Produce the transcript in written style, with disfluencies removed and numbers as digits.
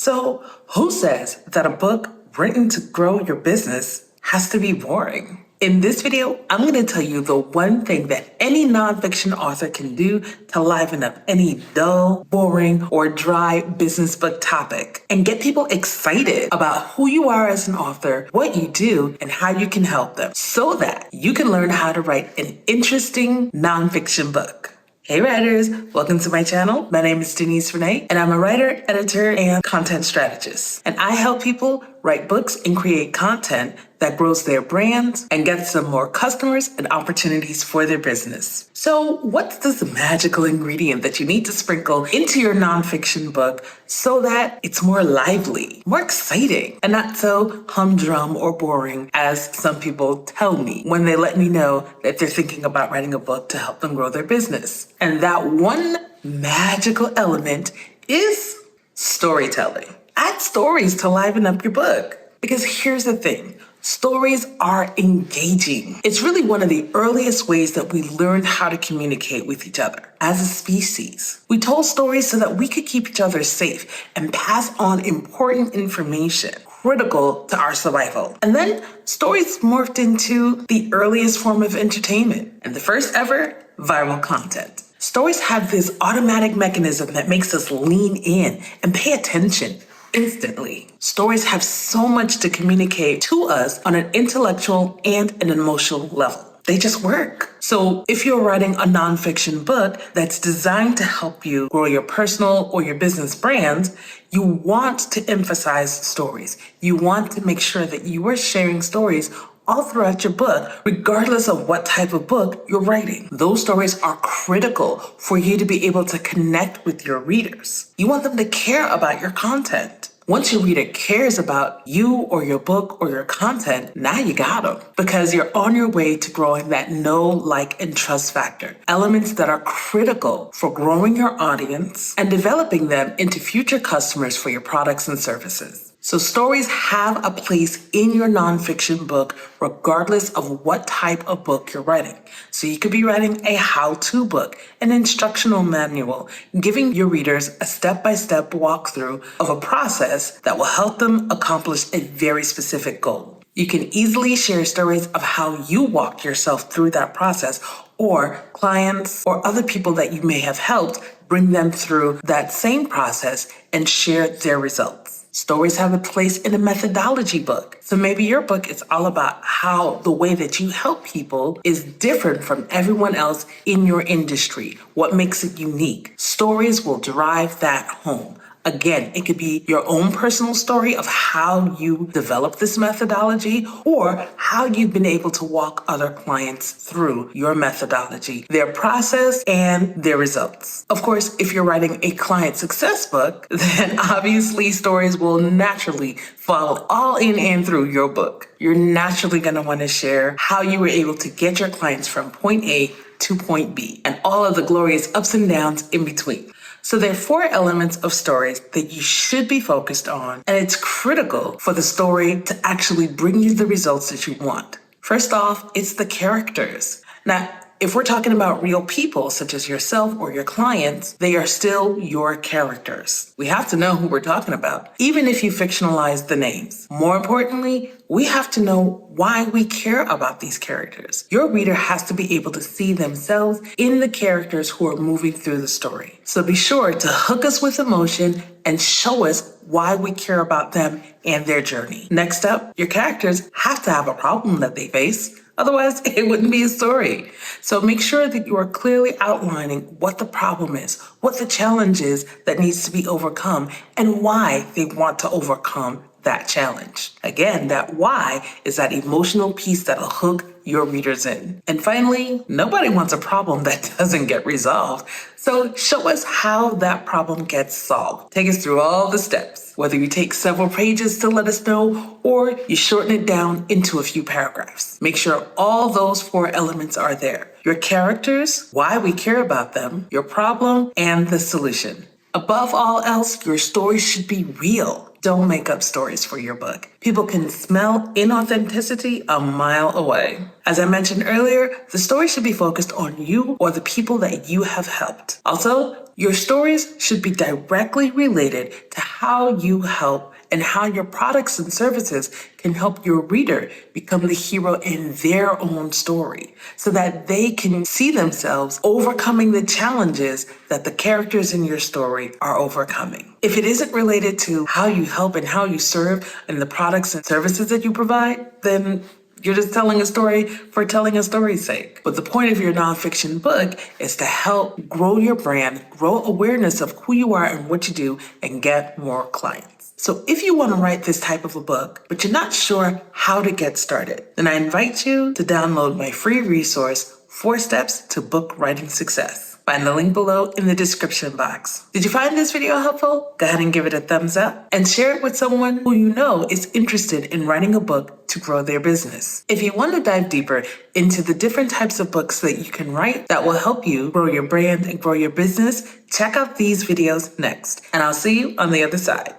So, who says that a book written to grow your business has to be boring? In this video, I'm going to tell you the one thing that any nonfiction author can do to liven up any dull, boring, or dry business book topic and get people excited about who you are as an author, what you do, and how you can help them so that you can learn how to write an interesting nonfiction book. Hey writers, welcome to my channel. My name is Denise Renee, and I'm a writer, editor, and content strategist. And I help people write books and create content that grows their brands and gets them more customers and opportunities for their business. So what's this magical ingredient that you need to sprinkle into your nonfiction book so that it's more lively, more exciting, and not so humdrum or boring as some people tell me when they let me know that they're thinking about writing a book to help them grow their business? And that one magical element is storytelling. Add stories to liven up your book. Because here's the thing. Stories are engaging. It's really one of the earliest ways that we learned how to communicate with each other as a species. We told stories so that we could keep each other safe and pass on important information critical to our survival. And then stories morphed into the earliest form of entertainment and the first ever viral content. Stories have this automatic mechanism that makes us lean in and pay attention instantly. Stories have so much to communicate to us on an intellectual and an emotional level. They just work. So if you're writing a nonfiction book that's designed to help you grow your personal or your business brands, you want to emphasize stories. You want to make sure that you are sharing stories all throughout your book, regardless of what type of book you're writing. Those stories are critical for you to be able to connect with your readers. You want them to care about your content. Once your reader cares about you or your book or your content, now you got them, because you're on your way to growing that know, like, and trust factor. Elements that are critical for growing your audience and developing them into future customers for your products and services. So stories have a place in your nonfiction book, regardless of what type of book you're writing. So you could be writing a how-to book, an instructional manual, giving your readers a step-by-step walkthrough of a process that will help them accomplish a very specific goal. You can easily share stories of how you walked yourself through that process, or clients or other people that you may have helped bring them through that same process and share their results. Stories have a place in a methodology book. So maybe your book is all about how the way that you help people is different from everyone else in your industry. What makes it unique? Stories will drive that home. Again, it could be your own personal story of how you developed this methodology or how you've been able to walk other clients through your methodology, their process, and their results. Of course, if you're writing a client success book, then obviously stories will naturally follow all in and through your book. You're naturally going to want to share how you were able to get your clients from point A to point B and all of the glorious ups and downs in between. So there are 4 elements of stories that you should be focused on, and it's critical for the story to actually bring you the results that you want. First off, it's the characters. Now, if we're talking about real people, such as yourself or your clients, they are still your characters. We have to know who we're talking about, even if you fictionalize the names. More importantly, we have to know why we care about these characters. Your reader has to be able to see themselves in the characters who are moving through the story. So be sure to hook us with emotion and show us why we care about them and their journey. Next up, your characters have to have a problem that they face. Otherwise, it wouldn't be a story. So make sure that you are clearly outlining what the problem is, what the challenge is that needs to be overcome, and why they want to overcome that challenge. Again, that why is that emotional piece that'll hook your readers in. And finally, nobody wants a problem that doesn't get resolved. So show us how that problem gets solved. Take us through all the steps, whether you take several pages to let us know or you shorten it down into a few paragraphs. Make sure all those 4 elements are there. Your characters, why we care about them, your problem, and the solution. Above all else, your story should be real. Don't make up stories for your book. People can smell inauthenticity a mile away. As I mentioned earlier, the story should be focused on you or the people that you have helped. Also, Your stories should be directly related to how you help and how your products and services can help your reader become the hero in their own story so that they can see themselves overcoming the challenges that the characters in your story are overcoming. If it isn't related to how you help and how you serve and the products and services that you provide, then you're just telling a story for telling a story's sake. But the point of your nonfiction book is to help grow your brand, grow awareness of who you are and what you do, and get more clients. So if you want to write this type of a book, but you're not sure how to get started, then I invite you to download my free resource, 4 Steps to Book Writing Success. Find the link below in the description box. Did you find this video helpful? Go ahead and give it a thumbs up and share it with someone who you know is interested in writing a book to grow their business. If you want to dive deeper into the different types of books that you can write that will help you grow your brand and grow your business, check out these videos next. And I'll see you on the other side.